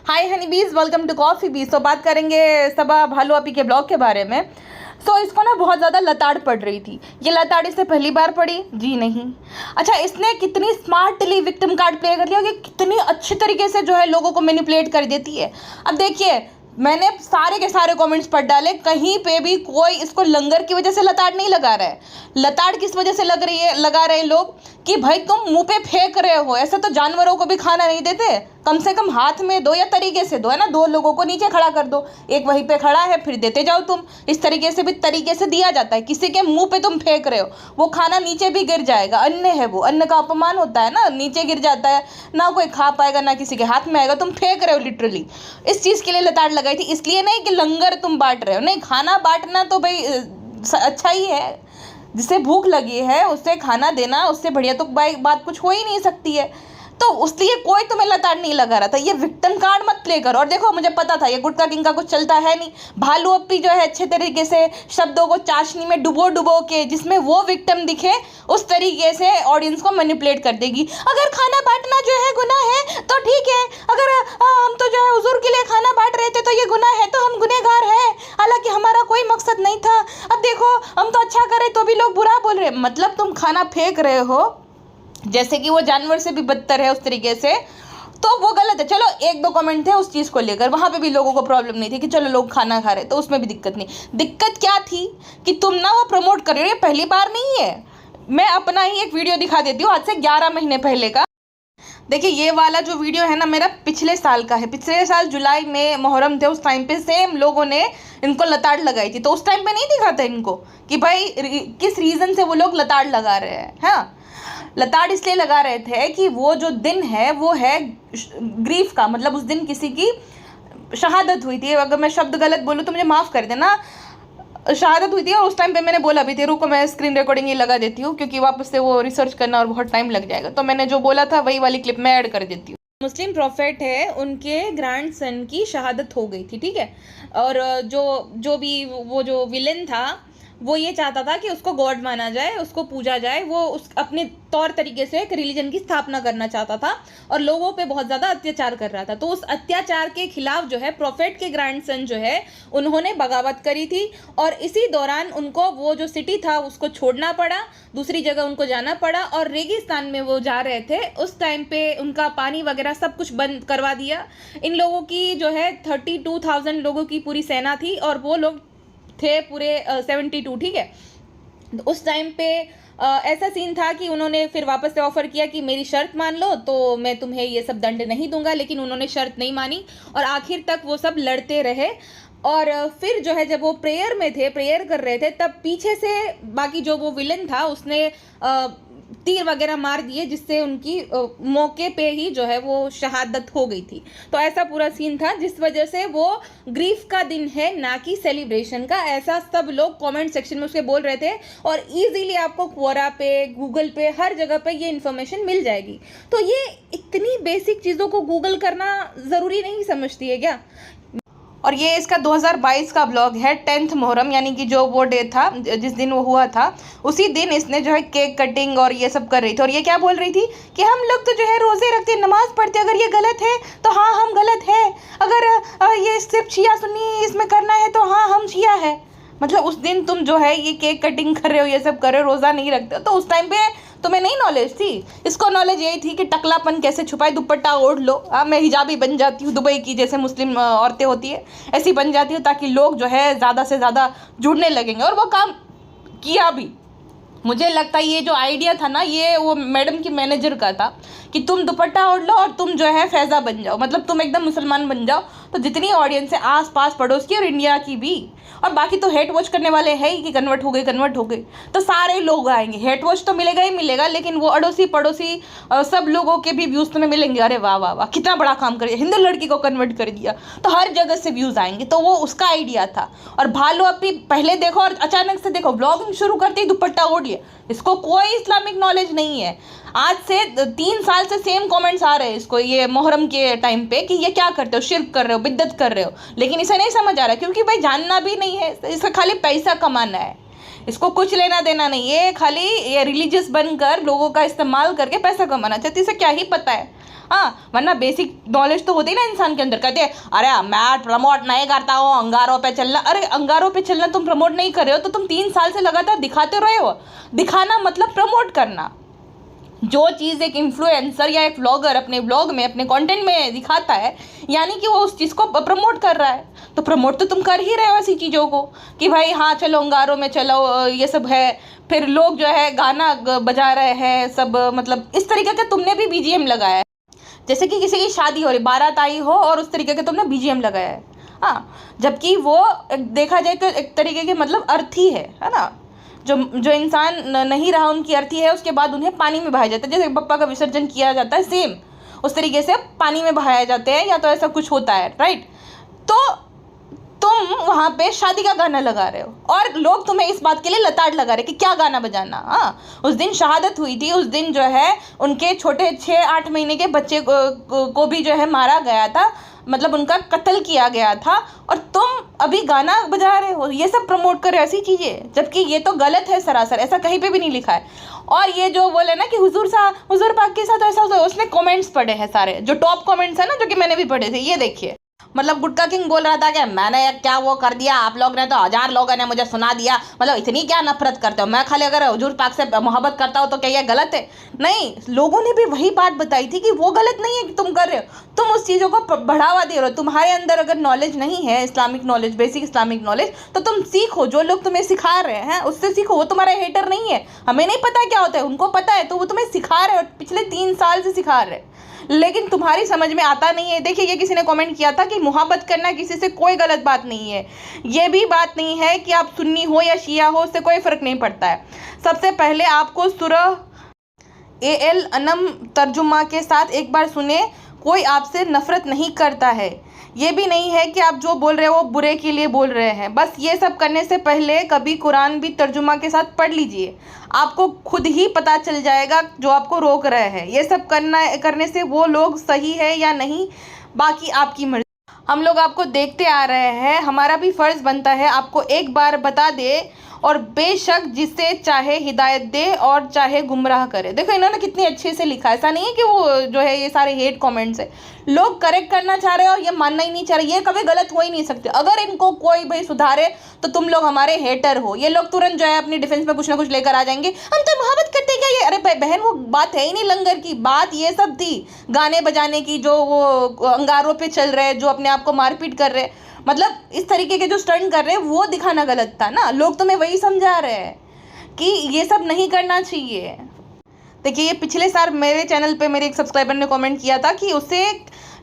हाय हनी बीज, welcome to coffee बीज। तो बात करेंगे सबा भालू आपी के ब्लॉग के बारे में। इसको ना बहुत ज़्यादा लताड़ पड़ रही थी। ये लताड़ इससे पहली बार पड़ी जी नहीं। अच्छा, इसने कितनी स्मार्टली विक्टिम कार्ड प्ले कर लिया कि कितनी अच्छे तरीके से जो है लोगों को मैनिपुलेट कर देती है। अब देखिए, मैंने सारे के सारे कमेंट्स पढ़ डाले, कहीं पे भी कोई इसको लंगर की वजह से लताड़ नहीं लगा रहा है। लताड़ किस वजह से लगा रहे हैं लोग कि भाई तुम मुंह पे फेंक रहे हो। ऐसे तो जानवरों को भी खाना नहीं देते, कम से कम हाथ में दो या तरीके से दो, है ना। दो लोगों को नीचे खड़ा कर दो, एक वहीं पे खड़ा है, फिर देते जाओ तुम। इस तरीके से भी तरीके से दिया जाता है। किसी के मुंह पे तुम फेंक रहे हो, वो खाना नीचे भी गिर जाएगा। अन्न है वो, अन्न का अपमान होता है ना, नीचे गिर जाता है, ना कोई खा पाएगा ना किसी के हाथ में आएगा। तुम फेंक रहे हो लिटरली। इस चीज़ के लिए लताड़ लगाई थी, इसलिए नहीं कि लंगर तुम बांट रहे हो। नहीं, खाना बांटना तो भाई अच्छा ही है। जिसे भूख लगी है उससे खाना देना, उससे बढ़िया तो बात कुछ हो ही नहीं सकती है। तो उसलिए कोई तुम्हें लताड़ नहीं लगा रहा था। ये विक्टिम कार्ड मत प्ले करो। और देखो, मुझे पता था ये गुटका किंग का कुछ चलता है नहीं। भालू अप्पी जो है अच्छे तरीके से शब्दों को चाशनी में डुबो के जिसमें वो विक्टिम दिखे उस तरीके से ऑडियंस को मैनिपुलेट कर देगी। अगर खाना बांटना जो है गुनाह है तो ठीक है, अगर हम तो जो है हुजूर के लिए खाना बांट रहे थे तो ये गुनाह है, तो हम गुनहगार हैं। हालांकि हमारा कोई मकसद नहीं था। अब देखो, हम तो अच्छा कर रहे तो भी लोग बुरा बोल रहे। मतलब तुम खाना फेंक रहे हो जैसे कि वो जानवर से भी बदतर है उस तरीके से, तो वो गलत है। चलो एक दो कमेंट थे उस चीज़ को लेकर, वहाँ पे भी लोगों को प्रॉब्लम नहीं थी कि चलो लोग खाना खा रहे, तो उसमें भी दिक्कत नहीं। दिक्कत क्या थी कि तुम ना वो प्रमोट कर रहे हो। ये पहली बार नहीं है। मैं अपना ही एक वीडियो दिखा देती हूँ, आज से 11 महीने पहले का। देखिए, ये वाला जो वीडियो है ना मेरा पिछले साल का है। पिछले साल जुलाई में मुहर्रम थे, उस टाइम पे सेम लोगों ने इनको लताड़ लगाई थी। तो उस टाइम पे नहीं दिखा था इनको कि भाई किस रीज़न से वो लोग लताड़ लगा रहे हैं। हाँ, लताड़ इसलिए लगा रहे थे कि वो जो दिन है वो है ग्रीफ का, मतलब उस दिन किसी की शहादत हुई थी। अगर मैं शब्द गलत बोलूँ तो मुझे माफ़ कर देना। शहादत हुई थी और उस टाइम पे मैंने बोला भी थी, रुको मैं स्क्रीन रिकॉर्डिंग ये लगा देती हूँ क्योंकि वापस से वो रिसर्च करना और बहुत टाइम लग जाएगा। तो मैंने जो बोला था वही वाली क्लिप मैं ऐड कर देती हूँ। मुस्लिम प्रॉफेट है, उनके ग्रैंड सन की शहादत हो गई थी, ठीक है। और जो भी वो जो विलेन था वो ये चाहता था कि उसको गॉड माना जाए, उसको पूजा जाए। वो उस अपने तौर तरीके से एक रिलीजन की स्थापना करना चाहता था और लोगों पे बहुत ज़्यादा अत्याचार कर रहा था। तो उस अत्याचार के खिलाफ जो है प्रॉफेट के ग्रैंडसन जो है उन्होंने बगावत करी थी। और इसी दौरान उनको वो जो सिटी था उसको छोड़ना पड़ा, दूसरी जगह उनको जाना पड़ा और रेगिस्तान में वो जा रहे थे। उस टाइम पे उनका पानी वगैरह सब कुछ बंद करवा दिया। इन लोगों की जो है 32,000 लोगों की पूरी सेना थी और वो लोग थे पूरे 72, ठीक है। तो उस टाइम पे ऐसा सीन था कि उन्होंने फिर वापस से ऑफर किया कि मेरी शर्त मान लो तो मैं तुम्हें ये सब दंड नहीं दूंगा, लेकिन उन्होंने शर्त नहीं मानी और आखिर तक वो सब लड़ते रहे। और फिर जो है जब वो प्रेयर में थे, प्रेयर कर रहे थे, तब पीछे से बाकी जो वो विलन था उसने तीर वगैरह मार दिए जिससे उनकी मौके पे ही जो है वो शहादत हो गई थी। तो ऐसा पूरा सीन था जिस वजह से वो ग्रीफ का दिन है ना कि सेलिब्रेशन का, ऐसा सब लोग कमेंट सेक्शन में उसके बोल रहे थे। और इजीली आपको क्वोरा पे, गूगल पे, हर जगह पे ये इन्फॉर्मेशन मिल जाएगी। तो ये इतनी बेसिक चीज़ों को गूगल करना ज़रूरी नहीं समझती है क्या? और ये इसका 2022 का ब्लॉग है। 10th मुहर्रम यानी कि जो वो डे था जिस दिन वो हुआ था, उसी दिन इसने जो है केक कटिंग और ये सब कर रही थी। और ये क्या बोल रही थी कि हम लोग तो जो है रोज़े रखते, नमाज पढ़ते, अगर ये गलत है तो हाँ हम गलत है, अगर ये सिर्फ शिया सुन्नी इसमें करना है तो हाँ हम शिया है। मतलब उस दिन तुम जो है ये केक कटिंग कर रहे हो, ये सब कर रहे हो, रोज़ा नहीं रखते हो। तो उस टाइम पे तुम्हें नहीं नॉलेज थी। इसको नॉलेज यही थी कि टकलापन कैसे छुपाए, दुपट्टा ओढ़ लो। मैं हिजाबी बन जाती हूँ, दुबई की जैसे मुस्लिम औरतें होती है ऐसी बन जाती हूँ ताकि लोग जो है ज़्यादा से ज़्यादा जुड़ने लगेंगे। और वो काम किया भी। मुझे लगता है ये जो आइडिया था ना, ये वो मैडम की मैनेजर का था कि तुम दुपट्टा ओढ़ लो और तुम जो है फैज़ा बन जाओ, मतलब तुम एकदम मुसलमान बन जाओ। तो जितनी ऑडियंस है आस पास पड़ोस की और इंडिया की भी, और बाकी तो हेट वॉच करने वाले हैं ही कि कन्वर्ट हो गए, तो सारे लोग आएंगे। हेट वॉच तो मिलेगा ही मिलेगा, लेकिन वो अड़ोसी पड़ोसी सब लोगों के भी व्यूज़ तुम्हें मिलेंगे। अरे वाह वाह वाह, कितना बड़ा काम कर दिया, हिंदू लड़की को कन्वर्ट कर दिया। तो हर जगह से व्यूज़ आएंगे। तो वो उसका आइडिया था। और भालू अप्पी पहले देखो और अचानक से देखो ब्लॉगिंग शुरू करते ही दुपट्टा ओढ़ लिया। इसको कोई इस्लामिक नॉलेज नहीं है। आज से 3 साल से सेम कमेंट्स आ रहे हैं इसको ये मुहर्रम के टाइम पे कि ये क्या करते हो, शिर्क कर रहे हो, बिद्दत कर रहे हो। लेकिन इसे नहीं समझ आ रहा क्योंकि भाई जानना भी नहीं है, इसका खाली पैसा कमाना है। इसको कुछ लेना देना नहीं, ये खाली ये रिलीजियस बनकर लोगों का इस्तेमाल करके पैसा कमाना चाहती है। इसे क्या ही पता है। हाँ, वरना बेसिक नॉलेज तो होती है ना इंसान के अंदर। कहते हैं अरे मैं प्रमोट नहीं करता हूँ अंगारों पे चलना। अरे अंगारों पे चलना तुम प्रमोट नहीं कर रहे हो तो तुम 3 साल से लगातार दिखाते रहे हो। दिखाना मतलब प्रमोट करना। जो चीज़ एक इन्फ्लुएंसर या एक व्लॉगर अपने व्लॉग में अपने कंटेंट में दिखाता है, यानी कि वो उस चीज़ को प्रमोट कर रहा है। तो प्रमोट तो तुम कर ही रहे हो ऐसी चीज़ों को कि भाई हाँ चलो अंगारों में चलो, ये सब है। फिर लोग जो है गाना बजा रहे हैं सब, मतलब इस तरीके का तुमने भी बीजीएम लगाया है। जैसे कि किसी की शादी हो रही, बारात आई हो और उस तरीके का तुमने बीजीएम लगाया है। हाँ, जबकि वो देखा जाए तो एक तरीके के मतलब अर्थी है ना। जो इंसान नहीं रहा उनकी अर्थी है, उसके बाद उन्हें पानी में बहाया जाता है। जैसे बप्पा का विसर्जन किया जाता है, सेम उस तरीके से पानी में बहाया जाते हैं, या तो ऐसा कुछ होता है, राइट। तो तुम वहाँ पे शादी का गाना लगा रहे हो और लोग तुम्हें इस बात के लिए लताड़ लगा रहे कि क्या गाना बजाना। हाँ, उस दिन शहादत हुई थी, उस दिन जो है उनके छोटे 6-8 महीने के बच्चे को भी जो है मारा गया था, मतलब उनका कत्ल किया गया था, और तुम अभी गाना बजा रहे हो, ये सब प्रमोट कर रहे हो ऐसी चीज़ें, जबकि ये तो गलत है सरासर। ऐसा कहीं पे भी नहीं लिखा है। और ये जो बोले ना कि हुजूर पाक के साथ ऐसा होता है, उसने कमेंट्स पढ़े हैं सारे, जो टॉप कमेंट्स है ना, जो कि मैंने भी पढ़े थे, ये देखिए। मतलब गुटका किंग बोल रहा था कि मैंने क्या वो कर दिया, आप लोग ने तो 1000 लोगों ने मुझे सुना दिया, मतलब इतनी क्या नफरत करते हो। मैं खाली अगर हुजूर पाक से मोहब्बत करता हूँ तो क्या ये गलत है? नहीं, लोगों ने भी वही बात बताई थी कि वो गलत नहीं है कि तुम कर रहे हो, तुम उस चीज़ों को बढ़ावा दे रहे हो। तुम्हारे अंदर अगर नॉलेज नहीं है, Islamic knowledge, basic Islamic knowledge, तो तुम सीखो। जो लोग तुम्हें सिखा रहे हैं उससे सीखो। वो तुम्हारा हेटर नहीं है, हमें नहीं पता क्या होता है, उनको पता है, तो वो तुम्हें सिखा रहे हो, पिछले 3 साल से सिखा रहे हैं, लेकिन तुम्हारी समझ में आता नहीं है। देखिए, ये किसी ने कमेंट किया था कि मोहब्बत करना किसी से कोई गलत बात नहीं है। ये भी बात नहीं है कि आप सुन्नी हो या शिया हो, उससे कोई फ़र्क नहीं पड़ता है। सबसे पहले आपको सूरह AL अनम तर्जुमा के साथ एक बार सुने। कोई आपसे नफ़रत नहीं करता है। ये भी नहीं है कि आप जो बोल रहे हो वो बुरे के लिए बोल रहे हैं। बस ये सब करने से पहले कभी कुरान भी तर्जुमा के साथ पढ़ लीजिए, आपको खुद ही पता चल जाएगा जो आपको रोक रहे हैं। ये सब करने से वो लोग सही है या नहीं, बाकी आपकी मर्जी। हम लोग आपको देखते आ रहे हैं, हमारा भी फ़र्ज़ बनता है आपको एक बार बता दे, और बेशक जिसे चाहे हिदायत दे और चाहे गुमराह करे। देखो इन्होंने कितनी अच्छे से लिखा है। ऐसा नहीं है कि वो जो है ये सारे हेट कमेंट्स है, लोग करेक्ट करना चाह रहे हैं और ये मानना ही नहीं चाह रहे। ये कभी गलत हो ही नहीं सकते। अगर इनको कोई भाई सुधारे तो तुम लोग हमारे हेटर हो। ये लोग तुरंत जो है अपनी डिफेंस में कुछ ना कुछ लेकर आ जाएंगे, हम तो मोहब्बत करते हैं क्या ये। अरे बहन, वो बात है ही नहीं लंगर की, बात ये सब थी गाने बजाने की, जो वो अंगारों पे चल रहे, जो अपने आप को मारपीट कर रहे, मतलब इस तरीके के जो स्टंट कर रहे हैं, वो दिखाना गलत था ना। लोग तुम्हें वही समझा रहे हैं कि ये सब नहीं करना चाहिए। देखिए, ये पिछले साल मेरे चैनल पे मेरे एक सब्सक्राइबर ने कमेंट किया था कि उसे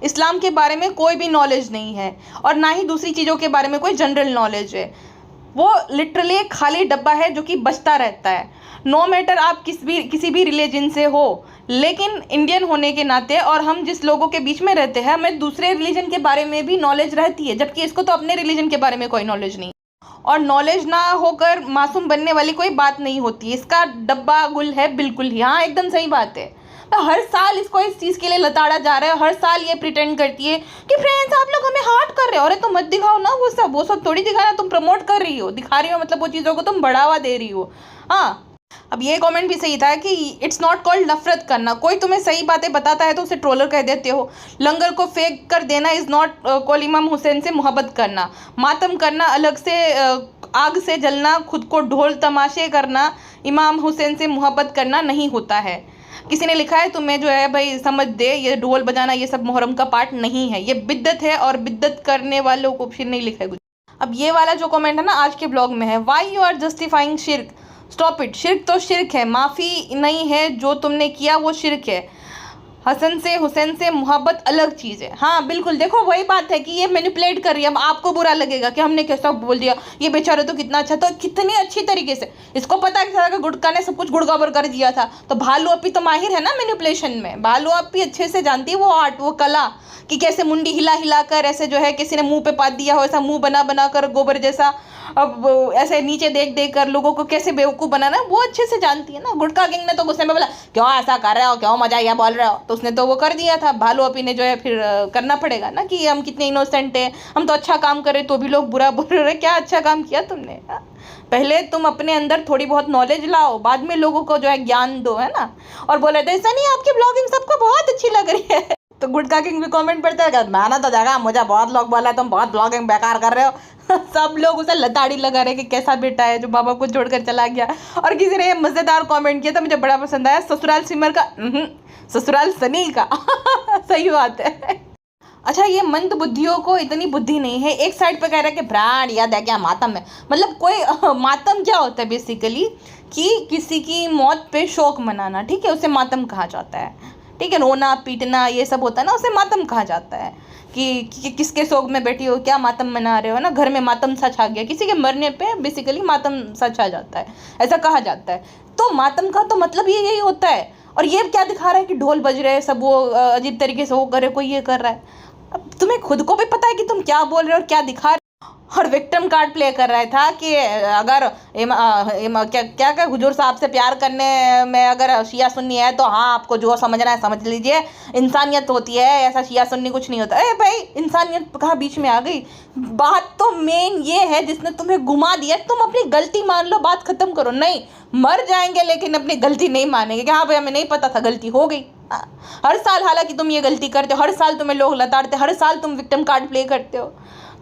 इस्लाम के बारे में कोई भी नॉलेज नहीं है और ना ही दूसरी चीज़ों के बारे में कोई जनरल नॉलेज है। वो लिटरली एक खाली डब्बा है जो कि बचता रहता है। नो मैटर आप किसी भी रिलीजन से हो, लेकिन इंडियन होने के नाते और हम जिस लोगों के बीच में रहते हैं, हमें दूसरे रिलीजन के बारे में भी नॉलेज रहती है, जबकि इसको तो अपने रिलीजन के बारे में कोई नॉलेज नहीं। और नॉलेज ना होकर मासूम बनने वाली कोई बात नहीं होती। इसका डब्बा गुल है बिल्कुल ही। हाँ, एकदम सही बात है। तो हर साल इसको इस चीज़ के लिए लताड़ा जा रहा है। हर साल ये प्रिटेंड करती है कि फ्रेंड्स आप लोग हमें हार्ट कर रहे हो। अरे तो मत दिखाओ ना, वो सब थोड़ी दिखाना, तुम प्रमोट कर रही हो, दिखा रही हो, मतलब वो चीज़ों को तुम बढ़ावा दे रही हो। हाँ, अब ये कमेंट भी सही था कि इट्स नॉट कॉल्ड नफरत करना। कोई तुम्हें सही बातें बताता है तो उसे ट्रोलर कह देते हो। लंगर को फेंक कर देना इज़ नॉट कॉल इमाम हुसैन से मोहब्बत करना। मातम करना, अलग से आग से जलना, खुद को ढोल तमाशे करना इमाम हुसैन से मोहब्बत करना नहीं होता है। किसी ने लिखा है तुम्हें जो है भाई समझ दे, ये ढोल बजाना ये सब मुहर्रम का पार्ट नहीं है, ये बिद्दत है और बिद्दत करने वालों को फिर नहीं लिखा है कुछ। अब ये वाला जो कमेंट है ना आज के ब्लॉग में है, वाई यू आर जस्टिफाइंग शिर्क, स्टॉप इट। शिर्क तो शिर्क है, माफ़ी नहीं है, जो तुमने किया वो शिर्क है। हसन से हुसैन से मोहब्बत अलग चीज़ है। हाँ बिल्कुल, देखो वही बात है कि ये मैनिपुलेट कर रही है। अब आपको बुरा लगेगा कि हमने कैसा बोल दिया, ये बेचारे तो कितना अच्छा, तो कितनी अच्छी तरीके से इसको पता है कि गुटका ने सब कुछ गुड़गा बर कर दिया था। तो भालू अपी तो माहिर है ना मैनिपुलेशन में। भालू अपी अच्छे से जानती है वो आर्ट, वो कला, कि कैसे मुंडी हिला हिला कर ऐसे जो है किसी ने मुंह पे पात दिया हो, ऐसा मुंह बना बना कर गोबर जैसा अब वो ऐसे नीचे देख देख कर लोगों को कैसे बेवकूफ़ बनाना वो अच्छे से जानती है ना। गुटखा किंग ने तो गुस्से में बोला क्यों ऐसा कर रहे हो, क्यों मजा ये बोल रहे हो, तो उसने तो वो कर दिया था। भालू अपी ने जो है फिर करना पड़ेगा ना कि हम कितने इनोसेंट हैं, हम तो अच्छा काम कर रहे तो भी लोग बुरा बोल रहे। क्या अच्छा काम किया तुमने? पहले तुम अपने अंदर थोड़ी बहुत नॉलेज लाओ, बाद में लोगों को जो है ज्ञान दो, है ना। और बोले थे ऐसा नहीं आपकी ब्लॉगिंग सबको बहुत अच्छी लग रही है। तो गुटखा किंग भी कमेंट पढ़ता है मैंने तो जगह मुझे बहुत लोग बोला तुम बहुत ब्लॉगिंग बेकार कर रहे हो। सब लोग उसे लताड़ी लगा रहे कि कैसा बेटा है जो बाबा को छोड़कर चला गया। और किसी ने मज़ेदार कमेंट किया था मुझे बड़ा पसंद आया, ससुराल सिमर का ससुराल सनी का। सही बात है। अच्छा ये मंद बुद्धियों को इतनी बुद्धि नहीं है। एक साइड पे कह रहा है कि ब्रांड याद है क्या मातम है, मतलब कोई मातम क्या होता है बेसिकली कि किसी की मौत पे शोक मनाना, ठीक है, उसे मातम कहा जाता है। ठीक है, रोना पीटना ये सब होता है ना, उसे मातम कहा जाता है कि किसके शोक में बैठी हो, क्या मातम मना रहे हो ना, घर में मातम सा छा गया। किसी के मरने पे बेसिकली मातम सा छा जाता है, ऐसा कहा जाता है। तो मातम का तो मतलब ये यही होता है। और ये क्या दिखा रहा है कि ढोल बज रहे हैं सब, वो अजीब तरीके से वो करे, कोई ये कर रहा है। अब तुम्हें खुद को भी पता है कि तुम क्या बोल रहे हो और क्या दिखा रहे हो। और विक्टिम कार्ड प्ले कर रहा था कि अगर क्या क्या हुजूर साहब से प्यार करने में अगर शिया सुन्नी है तो हाँ आपको जो समझना है समझ लीजिए, इंसानियत होती है, ऐसा शिया सुन्नी कुछ नहीं होता। अरे भाई इंसानियत कहाँ बीच में आ गई? बात तो मेन ये है जिसने तुम्हें घुमा दिया। तुम अपनी गलती मान लो, बात खत्म करो। नहीं, मर जाएंगे लेकिन अपनी गलती नहीं मानेंगे कि हाँ भाई हमें नहीं पता था, गलती हो गई। हर साल हालांकि तुम ये गलती करते हो, हर साल तुम्हें लोग लताड़ते, हर साल तुम विक्टिम कार्ड प्ले करते हो।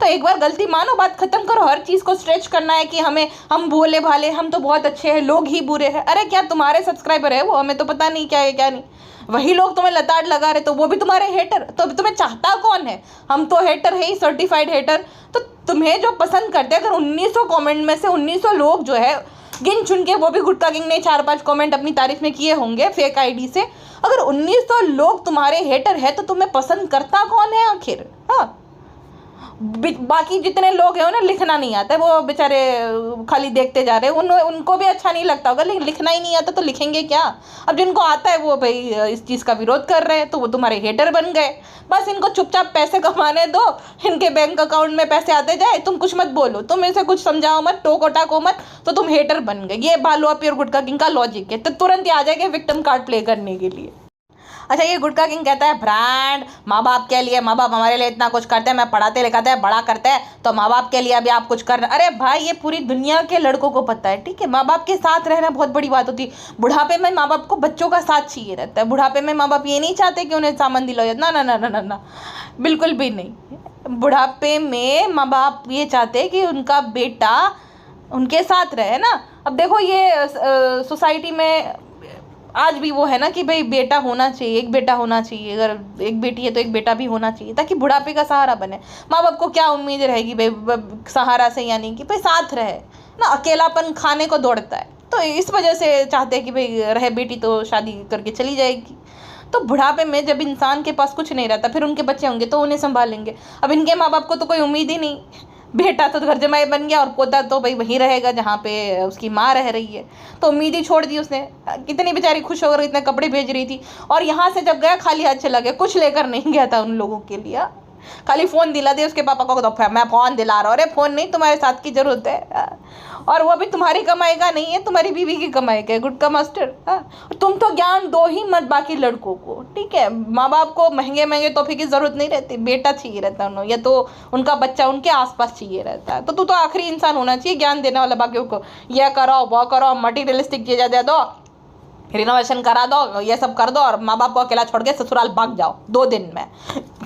तो एक बार गलती मानो, बात खत्म करो। हर चीज़ को स्ट्रेच करना है कि हम भोले भाले, हम तो बहुत अच्छे हैं, लोग ही बुरे हैं। अरे क्या तुम्हारे सब्सक्राइबर है वो, हमें तो पता नहीं क्या है क्या नहीं। वही लोग तुम्हें लताड़ लगा रहे तो वो भी तुम्हारे हेटर। तो तुम्हें चाहता कौन है? हम तो हेटर है ही, सर्टिफाइड हेटर। तो तुम्हें जो पसंद करते हैं, अगर 1900 कमेंट में से 1900 लोग जो है गिन चुन के, वो भी गुटखा किंग ने 4-5 कमेंट अपनी तारीफ में किए होंगे फेक आईडी से, अगर 1900 लोग तुम्हारे हेटर है तो तुम्हें पसंद करता कौन है आखिर? हाँ, बाकी जितने लोग हैं उन्हें लिखना नहीं आता है, वो बेचारे खाली देखते जा रहे हैं। उनको भी अच्छा नहीं लगता होगा, लेकिन लिखना ही नहीं आता तो लिखेंगे क्या? अब जिनको आता है वो भाई इस चीज़ का विरोध कर रहे हैं, तो वो तुम्हारे हेटर बन गए। बस इनको चुपचाप पैसे कमाने दो, इनके बैंक अकाउंट में पैसे आते जाए, तुम कुछ मत बोलो, तुम इसे कुछ समझाओ मत, टोको टाको मत, तो तुम हेटर बन गए। ये भालू अपी और गुटखा किंग का लॉजिक है। तो तुरंत ही आ जाएंगे विक्टिम कार्ड प्ले करने के लिए। अच्छा ये गुटखा किंग कहता है ब्रांड माँ बाप के लिए, माँ बाप हमारे लिए इतना कुछ करते हैं, मैं पढ़ाते लिखाते हैं बड़ा करते हैं, तो माँ बाप के लिए अभी आप कुछ करना। अरे भाई ये पूरी दुनिया के लड़कों को पता है, ठीक है, माँ बाप के साथ रहना बहुत बड़ी बात होती है। बुढ़ापे में माँ बाप को बच्चों का साथ चाहिए रहता है। बुढ़ापे में माँ बाप ये नहीं चाहते कि उन्हें सामान दिलाओ, ना ना ना ना ना ना, बिल्कुल भी नहीं। बुढ़ापे में माँ बाप ये चाहते हैं कि उनका बेटा उनके साथ रहे ना। अब देखो ये सोसाइटी में आज भी वो है ना कि भाई बेटा होना चाहिए, एक बेटा होना चाहिए, अगर एक बेटी है तो एक बेटा भी होना चाहिए ताकि बुढ़ापे का सहारा बने। माँ बाप को क्या उम्मीद रहेगी भाई सहारा से, यानी कि भाई साथ रहे ना। अकेलापन खाने को दौड़ता है, तो इस वजह से चाहते हैं कि भाई रहे बेटी तो शादी करके चली जाएगी। तो बुढ़ापे में जब इंसान के पास कुछ नहीं रहता, फिर उनके बच्चे होंगे तो उन्हें संभालेंगे। अब इनके माँ बाप को तो कोई उम्मीद ही नहीं, बेटा तो घर जमाई बन गया और पोता तो भाई वहीं रहेगा जहाँ पे उसकी माँ रह रही है, तो उम्मीद ही छोड़ दी उसने। कितनी बेचारी खुश होकर इतने कपड़े भेज रही थी, और यहाँ से जब गया खाली हाथ चला गया, कुछ लेकर नहीं गया था उन लोगों के लिए। खाली फ़ोन दिला दे उसके पापा को, तो मैं फ़ोन दिला रहा हूँ। अरे फ़ोन नहीं, तुम्हारे साथ की ज़रूरत है, और वो भी तुम्हारी कमाई का नहीं है, तुम्हारी बीवी की कमाई का है। गुटखा मास्टर, तुम तो ज्ञान दो ही मत बाकी लड़कों को, ठीक है। माँ बाप को महंगे महंगे तोहफे की ज़रूरत नहीं रहती, बेटा चाहिए रहता है उन्होंने, या तो उनका बच्चा उनके आसपास चाहिए रहता है। तो तू तो आखिरी इंसान होना चाहिए ज्ञान देने वाला बाकियों को। यह करो वो करो, मटीरियलिस्टिक चीज़ें दे दो, रिनोवेशन करा दो, ये सब कर दो, और माँ बाप को अकेला छोड़ के ससुराल भाग जाओ 2 दिन में।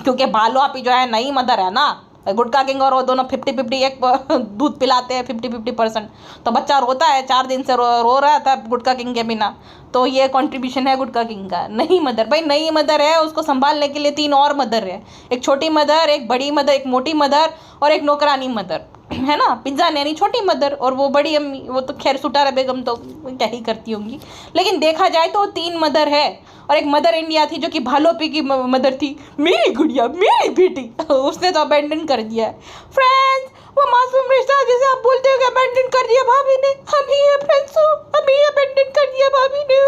क्योंकि भालू आपी जो है नई मदर है ना, गुटखा किंग और वो दोनों 50-50 एक दूध पिलाते हैं 50-50%। तो बच्चा रोता है, 4 दिन से रो रहा था गुटखा किंग के बिना, तो ये कंट्रीब्यूशन है गुटखा किंग का। नई मदर, भाई नई मदर है, उसको संभालने के लिए 3 और मदर है, एक छोटी मदर, एक बड़ी मदर, एक मोटी मदर और एक नौकरानी मदर, है ना। पिज्ज़ा नैनी छोटी मदर, और वो बड़ी अम्मी, वो तो खैर सुटारा बेगम तो क्या ही करती होंगी, लेकिन देखा जाए तो 3 मदर है। और एक मदर इंडिया थी जो कि भालू अपी की मदर थी, मेरी गुड़िया मेरी बेटी, उसने तो अबेंडन कर दिया है। फ्रेंड्स, वो मासूम रिश्ता जैसे आप बोलते हो कि अबेंडन कर दिया भाभी ने, हम ही है फ्रेंड्स, हम ही अबेंडन कर दिया भाभी ने,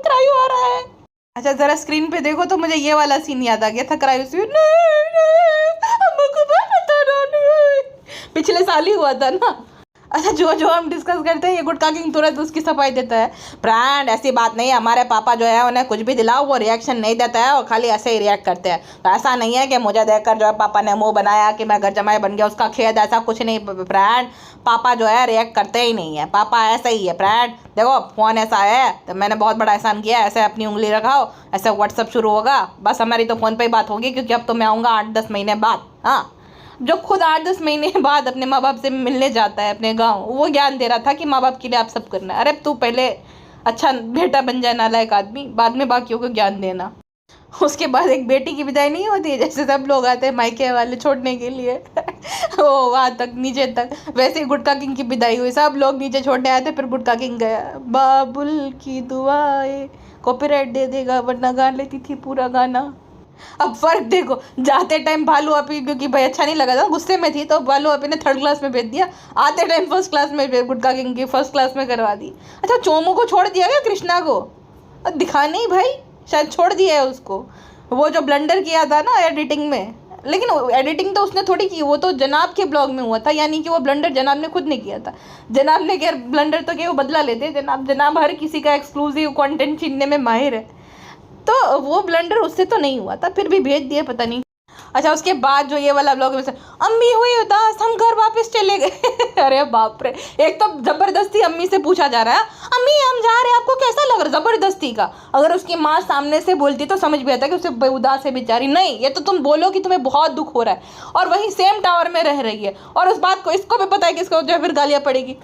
क्राई आ रहा है। अच्छा जरा स्क्रीन पे देखो तो मुझे ये वाला सीन याद आ गया था, क्राई सीन, पिछले साल ही हुआ था ना। अच्छा, जो जो हम डिस्कस करते हैं ये गुटखा किंग तुरंत उसकी सफाई देता है। ब्रांड ऐसी बात नहीं है, हमारे पापा जो है उन्हें कुछ भी दिलाओ वो रिएक्शन नहीं देता है और खाली ऐसे ही रिएक्ट करते हैं। तो ऐसा नहीं है कि मुझे देखकर जो है पापा ने मुंह बनाया कि मैं घर जमाई बन गया, उसका खेद, ऐसा कुछ नहीं ब्रांड। पापा जो है रिएक्ट करते ही नहीं है, पापा ऐसा ही है ब्रांड। देखो फ़ोन ऐसा है तो मैंने बहुत बड़ा एहसान किया, ऐसे अपनी उंगली रखाओ, ऐसे व्हाट्सअप शुरू होगा, बस हमारी तो फ़ोन पर ही बात होगी, क्योंकि अब तो मैं आऊँगा 8-10 महीने बाद। हाँ, जो खुद 8-10 महीने बाद अपने माँ बाप से मिलने जाता है अपने गांव, वो ज्ञान दे रहा था कि माँ बाप के लिए आप सब करना है। अरे तू पहले अच्छा बेटा बन जाए नालायक आदमी, बाद में बाकियों को ज्ञान देना। उसके बाद एक बेटी की विदाई नहीं होती है, जैसे सब लोग आते हैं मायके वाले छोड़ने के लिए वो वहाँ तक नीचे तक, वैसे ही गुटखा किंग की विदाई हुई, सब लोग नीचे छोड़ने आए थे, फिर गुटखा किंग गया। बाबुल की दुआएं, कॉपीराइट दे देगा वरना गा लेती थी पूरा गाना। अब फर्क देखो, जाते टाइम भालू अपी, क्योंकि भाई अच्छा नहीं लगा था, गुस्से में थी, तो भालू अपी ने 3rd क्लास में भेज दिया, आते टाइम 1st क्लास में गुटखा किंग की 1st क्लास में करवा दी। अच्छा, चोमू को छोड़ दिया क्या, कृष्णा को दिखा नहीं भाई, शायद छोड़ दिया है उसको, वो जो ब्लंडर किया था ना एडिटिंग में। लेकिन एडिटिंग तो उसने थोड़ी की, वो तो जनाब के ब्लॉग में हुआ था, यानी कि वो ब्लंडर जनाब ने खुद नहीं किया था। जनाब ने क्या ब्लंडर तो क्या वो बदला लेते, जनाब हर किसी का एक्सक्लूसिव कंटेंट छीनने में माहिर है, तो वो ब्लंडर उससे तो नहीं हुआ था, फिर भी भेज दिए पता नहीं। अच्छा, उसके बाद जो ये वाला ब्लॉग में से अम्मी हुई उदास, हम घर वापस चले गए अरे बाप रे, एक तो जबरदस्ती अम्मी से पूछा जा रहा है, अम्मी हम जा रहे हैं, आपको कैसा लग रहा है, जबरदस्ती का। अगर उसकी माँ सामने से बोलती तो समझ भी आता कि उसे उदास है बेचारी, नहीं, ये तो तुम बोलो कि तुम्हें बहुत दुख हो रहा है, और वहीं सेम टावर में रह रही है, और उस बात को इसको भी पता है कि इसको जो है फिर गालियाँ पड़ेगी।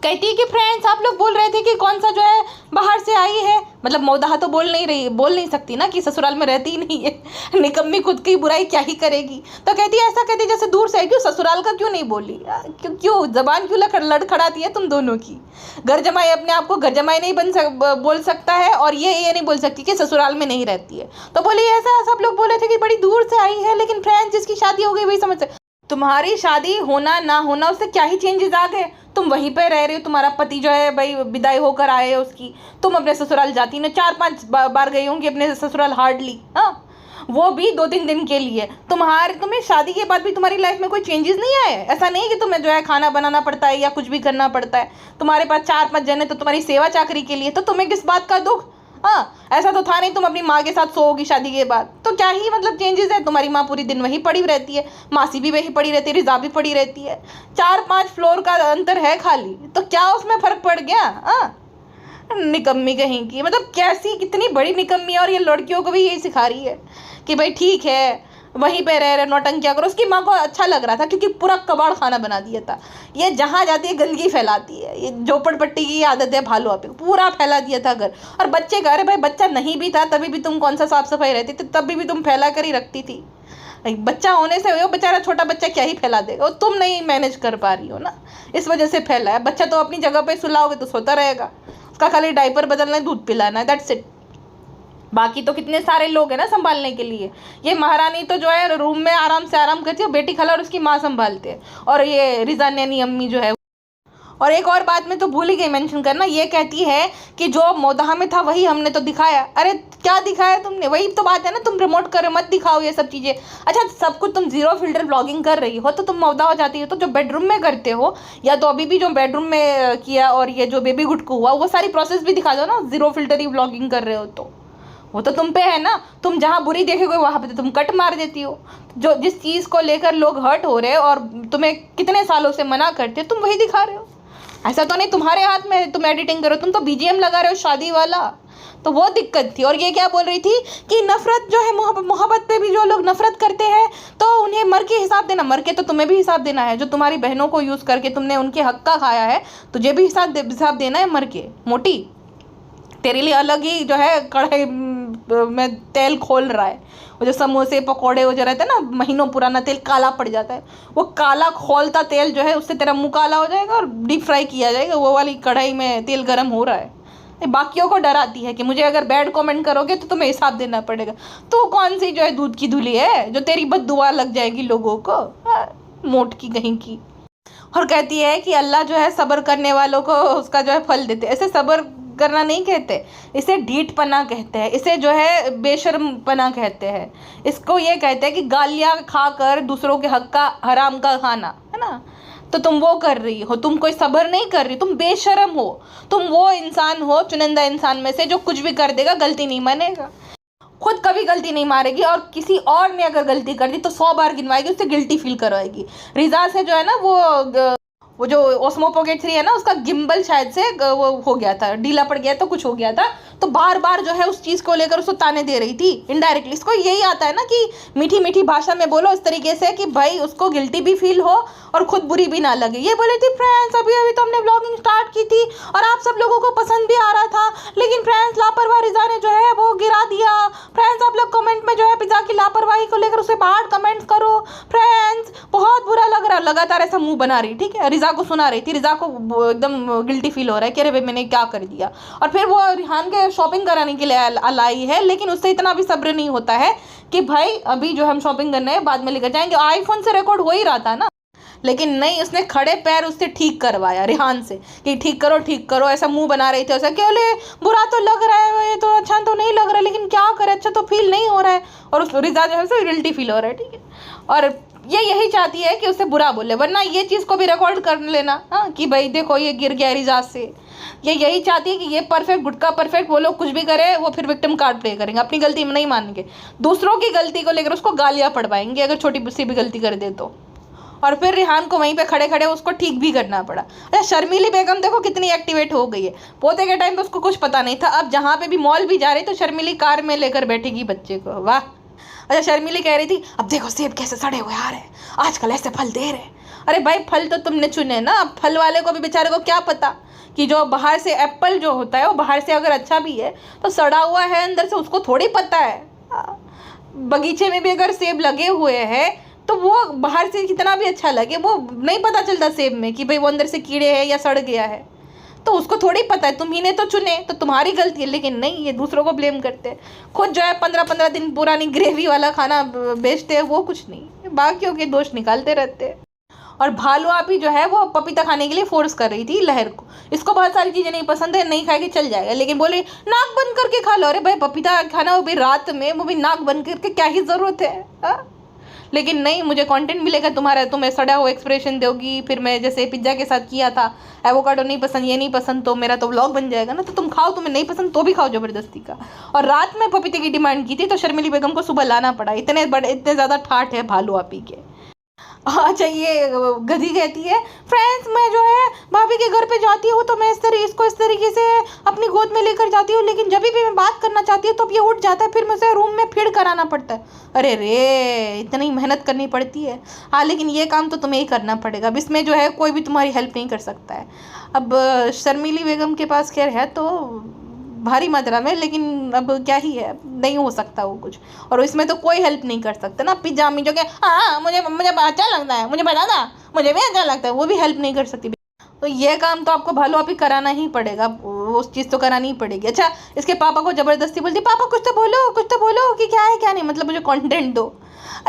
कहती है कि फ्रेंड्स आप लोग बोल रहे थे कि कौन सा जो है बाहर से आई है, मतलब मौदाह तो बोल नहीं सकती ना कि ससुराल में रहती ही नहीं है, निकम्मी खुद की बुराई क्या ही करेगी। तो कहती है ऐसा कहती जैसे दूर से आई, क्यों ससुराल का क्यों नहीं बोली, क्यों जबान क्यों लड़खड़ाती है तुम दोनों की। घर जमाई अपने आप को घर जमाई नहीं बोल सकता है, और ये नहीं बोल सकती कि ससुराल में नहीं रहती है। तो बोली ऐसा सब लोग बोले थे कि बड़ी दूर से आई है, लेकिन फ्रेंड्स जिसकी शादी हो गई वही समझ सकते। तुम्हारी शादी होना ना होना उससे क्या ही चेंजेस आ गए, तुम वहीं पे रह रहे हो, तुम्हारा पति जो है भाई विदाई होकर आए है उसकी, तुम अपने ससुराल जाती ना, 4-5 बार गई होंगी अपने ससुराल हार्डली, हाँ, वो भी 2-3 दिन के लिए। तुम्हें शादी के बाद भी तुम्हारी लाइफ में कोई चेंजेस नहीं आए, ऐसा नहीं कि तुम्हें जो है खाना बनाना पड़ता है या कुछ भी करना पड़ता है, तुम्हारे पास 4-5 जने तो तुम्हारी सेवा चाकरी के लिए, तो तुम्हें किस बात का दुख। हाँ, ऐसा तो था नहीं तुम अपनी माँ के साथ सोओगी शादी के बाद, तो क्या ही मतलब चेंजेस है। तुम्हारी माँ पूरी दिन वहीं पड़ी रहती है, मासी भी वहीं पड़ी रहती है, रिजा भी पड़ी रहती है, 4-5 फ्लोर का अंतर है खाली, तो क्या उसमें फर्क पड़ गया। हाँ, निकम्मी कहीं की, मतलब कैसी कितनी बड़ी निकम्मी है, और ये लड़कियों को भी यही सिखा रही है कि भाई ठीक है वहीं पे रह रहे नौटंकिया करो। उसकी माँ को अच्छा लग रहा था क्योंकि पूरा कबाड़ खाना बना दिया था, ये जहाँ जाती है गंदगी फैलाती है, ये झोपड़पट्टी की आदत है भालू आपे, पूरा फैला दिया था घर। और बच्चे का, अरे भाई बच्चा नहीं भी था तभी भी तुम कौन सा साफ सफाई रहती थी, तभी भी तुम फैला कर ही रखती थी। बच्चा होने से वो बेचारा छोटा बच्चा क्या ही फैला देगा, तुम नहीं मैनेज कर पा रही हो ना, इस वजह से फैला है। बच्चा तो अपनी जगह पे सुलाओगे तो सोता रहेगा, उसका खाली डायपर बदलना है, दूध पिलाना है, दैट्स इट। बाकी तो कितने सारे लोग हैं ना संभालने के लिए। ये महारानी तो जो है रूम में आराम से आराम करती है, बेटी खाला और उसकी माँ संभालते हैं, और ये रिजा नैनी अम्मी जो है। और एक और बात मैं तो भूल ही गई मेंशन करना, ये कहती है कि जो मोदाह में था वही हमने तो दिखाया। अरे क्या दिखाया तुमने, वही तो बात है ना, तुम प्रमोट करो मत दिखाओ ये सब चीज़ें। अच्छा, सब कुछ तुम 0 फिल्टर ब्लॉगिंग कर रही हो तो तुम मोदाह हो जाती हो, तो जो बेडरूम में करते हो या तो अभी भी जो बेडरूम में किया और ये जो बेबी गुटकू हुआ वो सारी प्रोसेस भी दिखा दो ना, 0 फिल्टर ही ब्लॉगिंग कर रहे हो तो वो तो तुम पे है ना। तुम जहाँ बुरी देखोगे वहाँ पे तो तुम कट मार देती हो। जो जिस चीज़ को लेकर लोग हर्ट हो रहे हो और तुम्हें कितने सालों से मना करते हो, तुम वही दिखा रहे हो। ऐसा तो नहीं तुम्हारे हाथ में तुम एडिटिंग करो, तुम तो BGM लगा रहे हो शादी वाला, तो वो दिक्कत थी। और ये क्या बोल रही थी कि नफरत जो है, मोहब्बत पे भी जो लोग नफरत करते हैं तो उन्हें मर के हिसाब देना, मर के तो तुम्हें भी हिसाब देना है। जो तुम्हारी बहनों को यूज़ करके तुमने उनके हक का खाया है, तुझे भी हिसाब देना है मर के। मोटी तेरे लिए अलग ही जो है कढ़ाई में तेल खोल रहा है, वो जो समोसे पकोड़े वो जो रहते हैं ना, महीनों पुराना तेल काला पड़ जाता है, वो काला खोलता तेल जो है उससे तेरा मुँह काला हो जाएगा और डीप फ्राई किया जाएगा, वो वाली कढ़ाई में तेल गर्म हो रहा है। बाकियों को डराती है कि मुझे अगर बैड कमेंट करोगे तो तुम्हें हिसाब देना पड़ेगा। तो कौन सी जो है दूध की धुली है जो तेरी बद्दुआ लग जाएगी लोगों को, मोट की कहीं की। और कहती है कि अल्लाह जो है सब्र करने वालों को उसका जो है फल देते। ऐसे सब्र करना नहीं कहते, इसे ढीठपना कहते हैं, इसे जो है बेशर्मपना कहते हैं। इसको ये कहते हैं कि गालियाँ खाकर दूसरों के हक का हराम का खाना, है ना। तो तुम वो कर रही हो, तुम कोई सब्र नहीं कर रही, तुम बेशर्म हो। तुम वो इंसान हो चुनिंदा इंसान में से जो कुछ भी कर देगा, गलती नहीं मानेगा, खुद कभी गलती नहीं मारेगी, और किसी और ने अगर गलती कर दी तो 100 बार गिनवाएगी, उससे गिल्टी फील करवाएगी। रिजा से जो है ना वो जो ओस्मो पॉकेट 3 है ना, उसका गिम्बल शायद से वो हो गया था, ढीला पड़ गया तो कुछ हो गया था, तो बार बार जो है उस चीज़ को लेकर उसको ताने दे रही थी इनडायरेक्टली। इसको यही आता है ना कि मीठी मीठी भाषा में बोलो इस तरीके से कि भाई उसको गिल्टी भी फील हो और खुद बुरी भी ना लगे। ये बोली थी फ्रेंड्स अभी अभी तो हमने ब्लॉगिंग स्टार्ट की थी और आप सब लोगों को पसंद भी आ रहा था, लेकिन फ्रेंड्स लापरवाह रिजा ने जो है वो गिरा दिया। फ्रेंड्स आप लोग कमेंट में जो है पिज़्ज़ा की लापरवाही को लेकर उसे बाहर कमेंट्स करो फ्रेंड्स, बहुत बुरा लग रहा। लगातार ऐसा मुंह बना रही, ठीक है, रिजा को सुना रही थी, रिजा को एकदम गिल्टी फील हो रहा है कि अरे भाई मैंने क्या कर दिया। और फिर वो रिहान के शॉपिंग कराने के लिए लाई है, लेकिन उससे इतना भी सब्र नहीं होता है कि भाई अभी जो हम शॉपिंग करने हैं बाद में लेकर जाएंगे। आईफोन से रिकॉर्ड हो ही रहा था ना, लेकिन नहीं, उसने खड़े पैर उससे ठीक करवाया रिहान से कि ठीक करो। ऐसा मुंह बना रही थी, ऐसा क्यों ले, बुरा तो लग रहा है, ये तो अच्छा तो नहीं लग रहा है, लेकिन क्या करे, अच्छा तो फील नहीं हो रहा है। और उस रिजा जो है उसे गिल्टी फील हो रहा है, ठीक है। और ये यही चाहती है कि उसे बुरा बोले, वरना ये चीज़ को भी रिकॉर्ड कर लेना, हाँ, कि भाई देखो ये गिर गया रिजा से। ये यही चाहती है कि ये परफेक्ट गुटका परफेक्ट, वो लोग कुछ भी करे वो फिर विक्टिम कार्ड प्ले करेंगे, अपनी गलती में नहीं मानेंगे, दूसरों की गलती को लेकर उसको गालियाँ पड़वाएंगे अगर छोटी सी भी गलती कर दे तो। और फिर रिहान को वहीं पे खड़े खड़े उसको ठीक भी करना पड़ा। अच्छा, शर्मीली बेगम देखो कितनी एक्टिवेट हो गई है। पोते के टाइम पे उसको कुछ पता नहीं था, अब जहाँ पे भी मॉल भी जा रही तो शर्मीली कार में लेकर बैठेगी बच्चे को, वाह। अच्छा, शर्मीली कह रही थी अब देखो सेब कैसे सड़े हुए आ रहे हैं, आजकल ऐसे फल दे रहे। अरे भाई फल तो तुमने चुने ना, अब फल वाले को भी बेचारे को क्या पता कि जो बाहर से एप्पल जो होता है वो बाहर से अगर अच्छा भी है तो सड़ा हुआ है अंदर से, उसको थोड़ी पता है। बगीचे में भी अगर सेब लगे हुए हैं तो वो बाहर से कितना भी अच्छा लगे, वो नहीं पता चलता सेब में कि भाई वो अंदर से कीड़े हैं या सड़ गया है, तो उसको थोड़ी पता है। तुम्ही ने तो चुने तो तुम्हारी गलती है, लेकिन नहीं, ये दूसरों को ब्लेम करते हैं। खुद जो है 15-15 दिन पुरानी ग्रेवी वाला खाना बेचते हैं, वो कुछ नहीं, बाकियों के दोष निकालते रहते हैं। और भालू आपी जो है वो पपीता खाने के लिए फोर्स कर रही थी लहर को। इसको बहुत सारी चीज़ें नहीं पसंद है, नहीं खाएगी चल जाएगा, लेकिन बोले नाक बंद करके खा लो। अरे भाई पपीता खाना वो भी रात में, वो भी नाक बंद करके, क्या ही ज़रूरत है, हाँ? लेकिन नहीं, मुझे कंटेंट मिलेगा तुम्हारा, तुम्हें सड़ा हुआ एक्सप्रेशन दोगी, फिर मैं जैसे पिज्ज़ा के साथ किया था, एवोकाडो नहीं पसंद, ये नहीं पसंद, तो मेरा तो व्लॉग बन जाएगा ना, तो तुम खाओ, तुम्हें नहीं पसंद तो भी खाओ ज़बरदस्ती का। और रात में पपीते की डिमांड की थी तो शर्मिली बेगम को सुबह लाना पड़ा, इतने ज़्यादा ठाठ है भालू आपी के। अच्छा, ये गधी कहती है फ्रेंड्स मैं जो है भाभी के घर पे जाती हूँ तो मैं इसको इस तरीके से अपनी गोद में लेकर जाती हूँ, लेकिन जब भी मैं बात करना चाहती हूँ तो ये उठ जाता है, फिर मुझे रूम में फीड कराना पड़ता है। अरे रे, इतनी मेहनत करनी पड़ती है। हाँ, लेकिन ये काम तो तुम्हें ही करना पड़ेगा, अब इसमें जो है कोई भी तुम्हारी हेल्प नहीं कर सकता है। अब शर्मिली बेगम के पास खैर है तो भारी मात्रा में, लेकिन अब क्या ही है, नहीं हो सकता वो कुछ, और इसमें तो कोई हेल्प नहीं कर सकता ना। पिज्जा जो कि हाँ मुझे अच्छा लगता है, मुझे बता था, मुझे भी अच्छा लगता है, वो भी हेल्प नहीं कर सकती। तो ये काम तो आपको भालू आपी कराना ही पड़ेगा, उस चीज़ तो करानी ही पड़ेगी। अच्छा, इसके पापा को ज़बरदस्ती बोलती, पापा कुछ तो बोलो कि क्या है क्या नहीं, मतलब मुझे कंटेंट दो।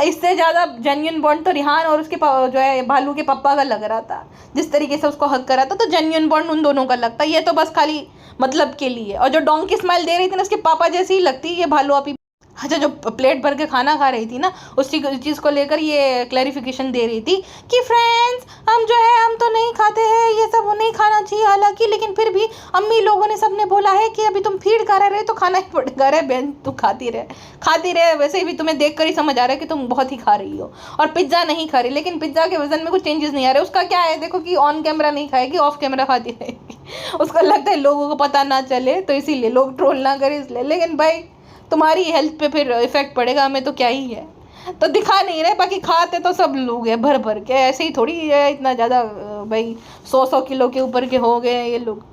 इससे ज़्यादा जेन्युइन बॉन्ड तो रिहान और उसके जो है भालू के पापा का लग रहा था, जिस तरीके से उसको हक करा था, तो जेन्युइन बॉन्ड उन दोनों का लगता। ये तो बस खाली मतलब के लिए, और जो डोंकी स्माइल दे रही थी ना उसके पापा जैसी ही लगती ये भालू आपी। अच्छा, जो प्लेट भर के खाना खा रही थी ना, उसी चीज़ को लेकर ये क्लैरिफिकेशन दे रही थी कि फ्रेंड्स हम जो है हम तो नहीं खाते हैं, ये सब नहीं खाना चाहिए हालांकि, लेकिन फिर भी अम्मी लोगों ने सबने बोला है कि अभी तुम फीड करा रहे तो खाना ही पड़ेगा। रे बहन तू खाती रहे, वैसे भी तुम्हें देख कर ही समझ आ रहा है कि तुम बहुत ही खा रही हो। और पिज्ज़ा नहीं खा रही, लेकिन पिज्ज़ा के वजन में कुछ चेंजेस नहीं आ रहे। उसका क्या है देखो कि ऑन कैमरा नहीं खाएगी, ऑफ कैमरा खाती रहेगी। उसको लगता है लोगों को पता ना चले तो इसीलिए लोग ट्रोल ना करें इसलिए, लेकिन भाई तुम्हारी हेल्थ पे फिर इफेक्ट पड़ेगा, हमें तो क्या ही है, तो दिखा नहीं रहे। बाकी खाते तो सब लोग हैं भर भर के, ऐसे ही थोड़ी है इतना ज़्यादा भाई 100 किलो के ऊपर के हो गए ये लोग।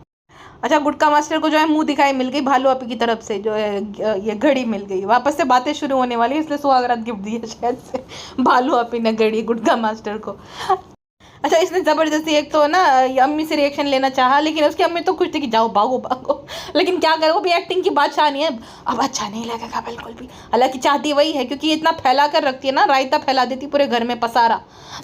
अच्छा, गुटका मास्टर को जो है मुंह दिखाई मिल गई भालू आपी की तरफ से, जो है ये घड़ी मिल गई, वापस से बातें शुरू होने वाली, इसलिए सुहागरात गिफ्ट दिया शायद से भालू आपी ने घड़ी गुटका मास्टर को। अच्छा, इसने ज़बरदस्ती एक तो ना अम्मी से रिएक्शन लेना चाहा, लेकिन उसकी अम्मी तो कुछ थी कि जाओ भागो, लेकिन क्या करे, वो भी एक्टिंग की बादशाह नहीं है, अब अच्छा नहीं लगेगा बिल्कुल भी। हालांकि चाहती वही है, क्योंकि ये इतना फैला कर रखती है ना, रायता फैला देती पूरे घर में पसारा,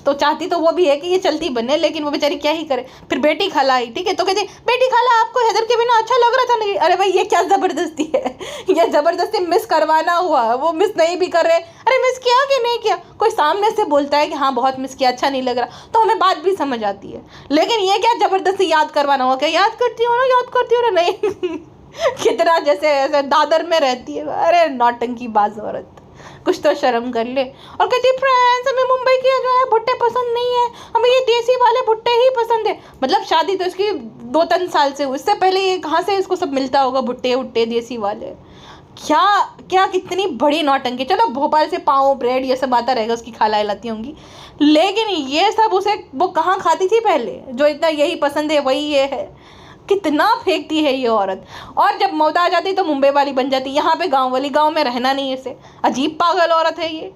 तो चाहती तो वो भी है कि ये चलती बने, लेकिन वो बेचारी क्या ही करे। फिर बेटी खाला आई, ठीक है, तो कहती बेटी खाला आपको हैदर के बिना अच्छा लग रहा था नहीं। अरे भाई ये क्या ज़बरदस्ती है, ये ज़बरदस्ती मिस करवाना हुआ, वो मिस नहीं भी कर रहे, अरे मिस किया कि नहीं किया, कोई सामने से बोलता है कि हाँ बहुत मिस किया, अच्छा नहीं लग रहा, तो हमें बात भी समझ आती है। लेकिन ये क्या ज़बरदस्ती याद करवाना होगा, क्या याद करती हो ना, याद करती हो ना, नहीं कितना जैसे ऐसे दादर में रहती है। अरे नौटंकी बाज औरत, कुछ तो शर्म कर ले। और कहती फ्रेंड्स हमें मुंबई के जो है भुट्टे पसंद नहीं है, हमें ये देसी वाले भुट्टे ही पसंद है। मतलब शादी तो इसकी 2-3 साल से हुई, इससे पहले ये कहाँ से इसको सब मिलता होगा भुट्टे उट्टे देसी वाले। क्या क्या कितनी बड़ी नौटंकी। चलो भोपाल से पाव ब्रेड ये सब आता रहेगा, उसकी खाला लाती होंगी, लेकिन ये सब उसे वो कहाँ खाती थी पहले, जो इतना यही पसंद है वही ये है। कितना फेंकती है ये औरत। और जब मौत आ जाती तो मुंबई वाली बन जाती, यहाँ पे गांव वाली, गांव में रहना नहीं इसे। अजीब पागल औरत है ये।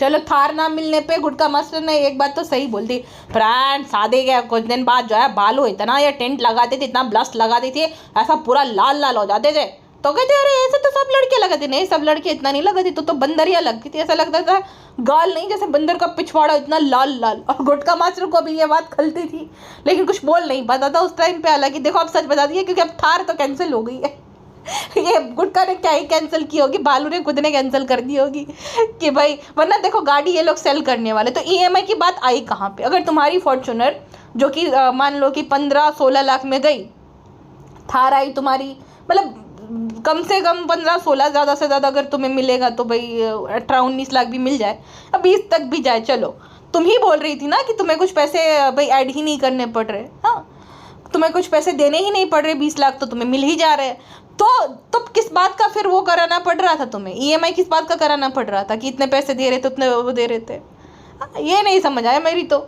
चलो थार ना मिलने पे गुटका मास्टर ने एक बात तो सही बोल दी, फ्रेंड शादी के कुछ दिन बाद जो है बालू इतना ये टेंट लगाते थे, इतना ब्लस्ट लगाती थी, ऐसा पूरा लाल लाल हो जाते थे। तो कहते अरे ऐसे तो सब लड़के लगाते, नहीं सब लड़के इतना नहीं लगाती, तो बंदरिया लगती थी, ऐसा लगता था गाल नहीं जैसे बंदर का पिछवाड़ा इतना लाल लाल। और गुटका मास्टर को भी ये बात खलती थी, लेकिन कुछ बोल नहीं पाता था उस टाइम पे। हालांकि देखो अब सच बता दिया, क्योंकि अब थार तो कैंसिल हो गई है ये गुटका ने क्या ही कैंसिल की होगी, बालू ने खुद ने कैंसिल कर दी होगी कि भाई, वरना देखो गाड़ी ये लोग सेल करने वाले, तो ईएमआई की बात आई कहाँ पे। अगर तुम्हारी फॉर्च्यूनर जो कि मान लो कि 15-16 लाख में गई, थार आई तुम्हारी, मतलब कम से कम 15-16, ज़्यादा से ज़्यादा अगर तुम्हें मिलेगा तो भाई 18-19 लाख भी मिल जाए, अब 20 तक भी जाए, चलो तुम ही बोल रही थी ना कि तुम्हें कुछ पैसे भाई ऐड ही नहीं करने पड़ रहे, हाँ तुम्हें कुछ पैसे देने ही नहीं पड़ रहे, 20 लाख तो तुम्हें मिल ही जा रहे हैं। तो किस बात का फिर वो कराना पड़ रहा था तुम्हें, ईएमआई किस बात का कराना पड़ रहा था कि इतने पैसे दे रहे थे उतने वो दे रहे थे। ये नहीं समझ आया मेरी तो।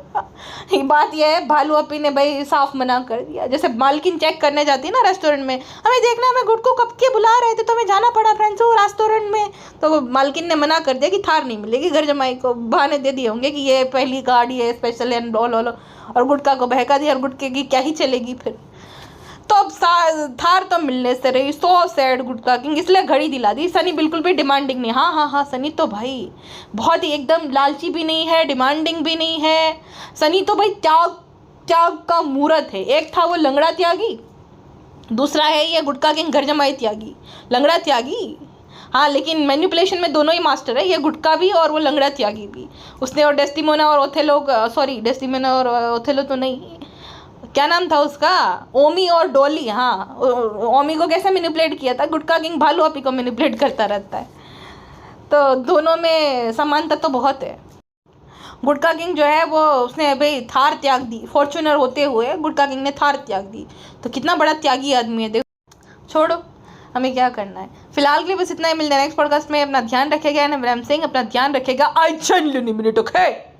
बात यह है भालू अपी ने भाई साफ मना कर दिया। जैसे मालकिन चेक करने जाती है ना रेस्टोरेंट में, हमें देखना, हमें गुटको कब के बुला रहे थे तो हमें जाना पड़ा फ्रेंड्स वो रेस्टोरेंट में, तो मालकिन ने मना कर दिया कि थार नहीं मिलेगी, घर जमाई को बहाने दे दिए होंगे कि ये पहली गाड़ी है स्पेशल एंड और गुटका को बहका दिया, और गुटके की क्या ही चलेगी फिर। तो अब थार तो मिलने से रही। सो सैड गुटका किंग, इसलिए घड़ी दिला दी। सनी बिल्कुल भी डिमांडिंग नहीं, हाँ हाँ हाँ सनी तो भाई बहुत ही एकदम लालची भी नहीं है, डिमांडिंग भी नहीं है। सनी तो भाई त्याग त्याग का मूर्त है। एक था वो लंगड़ा त्यागी, दूसरा है ये गुटका किंग घर जमाई त्यागी। लंगड़ा त्यागी हाँ, लेकिन मैनिपुलेशन में दोनों ही मास्टर है, ये गुटका भी और वो लंगड़ा त्यागी भी। उसने और डेस्टिमोना और ओथेलो, सॉरी डेस्टिमोना और ओथेलो तो नहीं, क्या नाम था उसका, ओमी और डोली, हाँ ओमी को कैसे मैनिपुलेट किया था, गुटका किंग भालू अपी को मैनिपुलेट करता रहता है। तो दोनों में समानता तो बहुत है। गुटका किंग जो है वो उसने भाई थार त्याग दी, फॉर्च्यूनर होते हुए गुटका किंग ने थार त्याग दी, तो कितना बड़ा त्यागी आदमी है। देखो छोड़ो, हमें क्या करना है फिलहाल के लिए बस इतना ही। मिलते हैं नेक्स्ट पॉडकास्ट में। अपना ध्यान रखेगा, अपना ध्यान रखेगा। आई चैन मिनट ओके।